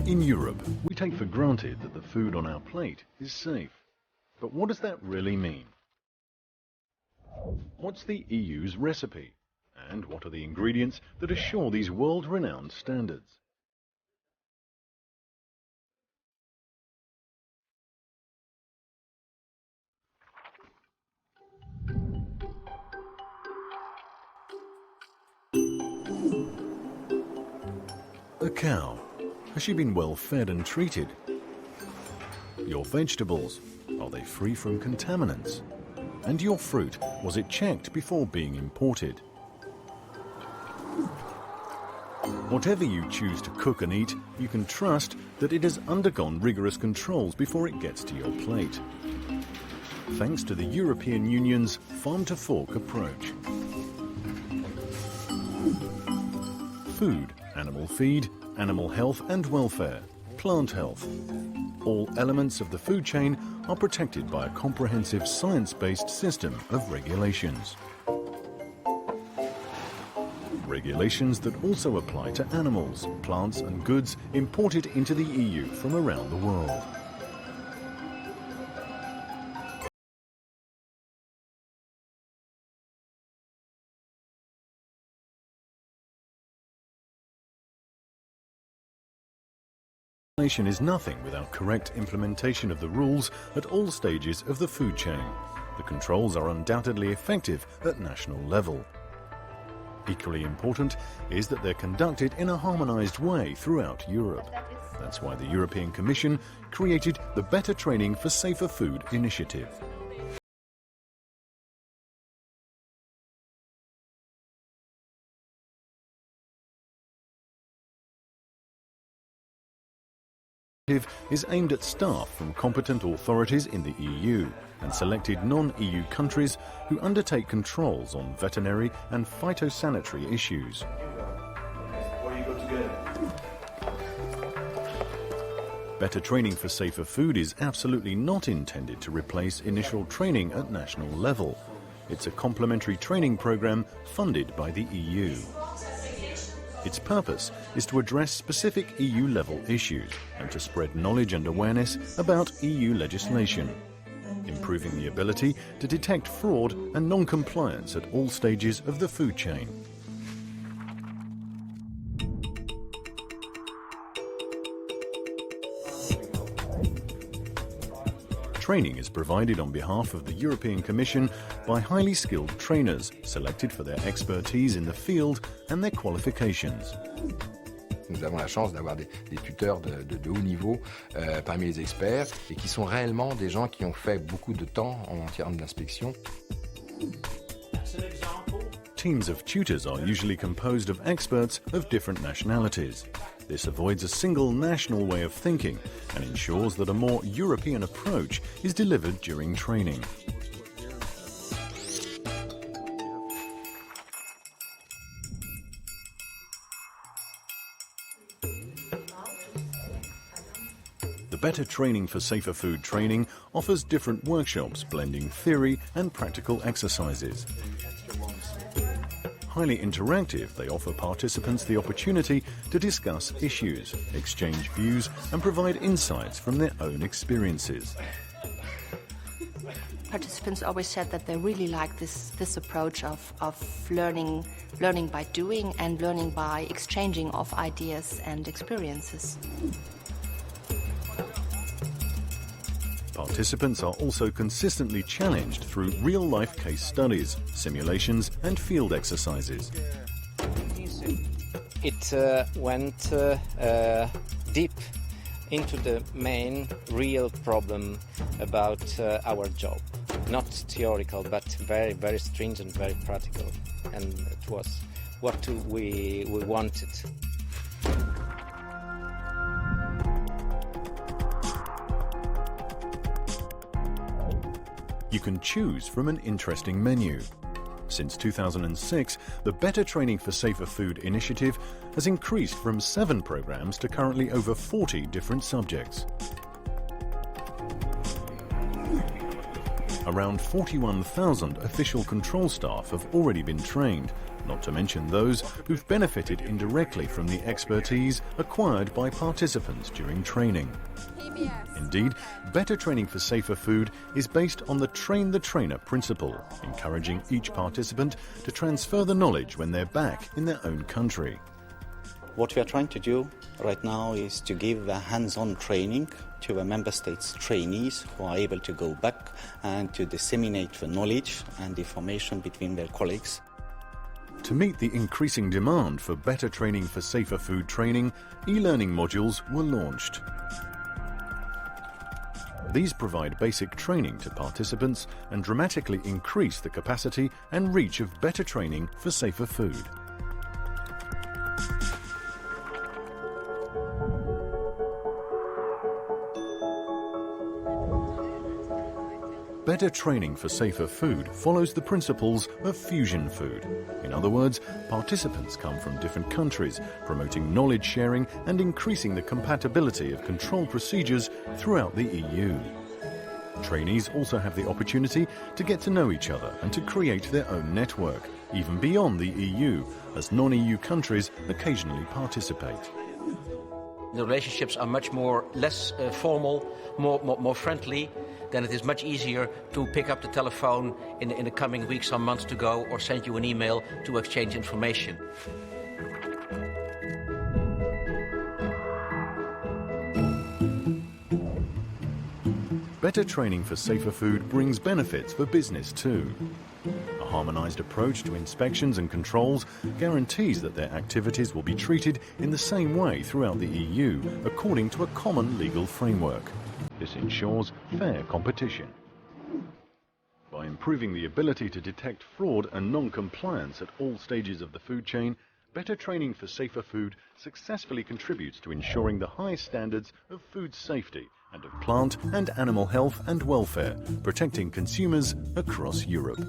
In Europe, we take for granted that the food on our plate is safe. But what does that really mean? What's the EU's recipe? And what are the ingredients that assure these world-renowned standards? A cow. Has she been well fed and treated? Your vegetables, are they free from contaminants? And your fruit, was it checked before being imported? Whatever you choose to cook and eat, you can trust that it has undergone rigorous controls before it gets to your plate. Thanks to the European Union's farm-to-fork approach. Food, animal feed, animal health and welfare, plant health. All elements of the food chain are protected by a comprehensive science-based system of regulations. Regulations that also apply to animals, plants and goods imported into the EU from around the world. Is nothing without correct implementation of the rules at all stages of the food chain. The controls are undoubtedly effective at national level. Equally important is that they're conducted in a harmonized way throughout Europe. That's why the European Commission created the Better Training for Safer Food initiative. Is aimed at staff from competent authorities in the EU and selected non-EU countries who undertake controls on veterinary and phytosanitary issues. Better Training for Safer Food is absolutely not intended to replace initial training at national level. It's a complementary training program funded by the EU. Its purpose is to address specific EU-level issues and to spread knowledge and awareness about EU legislation, improving the ability to detect fraud and non-compliance at all stages of the food chain. Training is provided on behalf of the European Commission by highly skilled trainers selected for their expertise in the field and their qualifications. Nous avons la chance d'avoir des tuteurs de haut niveau parmi les experts et qui sont réellement des gens qui ont fait beaucoup de temps en termes d'inspection. Teams of tutors are usually composed of experts of different nationalities. This avoids a single national way of thinking and ensures that a more European approach is delivered during training. The Better Training for Safer Food training offers different workshops blending theory and practical exercises. Highly interactive, they offer participants the opportunity to discuss issues, exchange views and provide insights from their own experiences. Participants always said that they really like this approach of learning by doing and learning by exchanging of ideas and experiences. Participants are also consistently challenged through real-life case studies, simulations and field exercises. It went deep into the main real problem about our job. Not theoretical, but very, very stringent, very practical. And it was what we wanted. You can choose from an interesting menu. Since 2006, the Better Training for Safer Food initiative has increased from 7 programs to currently over 40 different subjects. Around 41,000 official control staff have already been trained, not to mention those who've benefited indirectly from the expertise acquired by participants during training. Indeed, Better Training for Safer Food is based on the Train the Trainer principle, encouraging each participant to transfer the knowledge when they're back in their own country. What we are trying to do right now is to give a hands-on training to the member states' trainees who are able to go back and to disseminate the knowledge and information between their colleagues. To meet the increasing demand for Better Training for Safer Food training, e-learning modules were launched. These provide basic training to participants and dramatically increase the capacity and reach of better training for safer food. Better Training for Safer Food follows the principles of fusion food. In other words, participants come from different countries, promoting knowledge sharing and increasing the compatibility of control procedures throughout the EU. Trainees also have the opportunity to get to know each other and to create their own network, even beyond the EU, as non-EU countries occasionally participate. The relationships are much less formal, more friendly. Then it is much easier to pick up the telephone in the coming weeks or months to go, or send you an email to exchange information. Better Training for Safer Food brings benefits for business too. A harmonised approach to inspections and controls guarantees that their activities will be treated in the same way throughout the EU, according to a common legal framework. This ensures fair competition. By improving the ability to detect fraud and non-compliance at all stages of the food chain, Better Training for Safer Food successfully contributes to ensuring the highest standards of food safety and of plant and animal health and welfare, protecting consumers across Europe.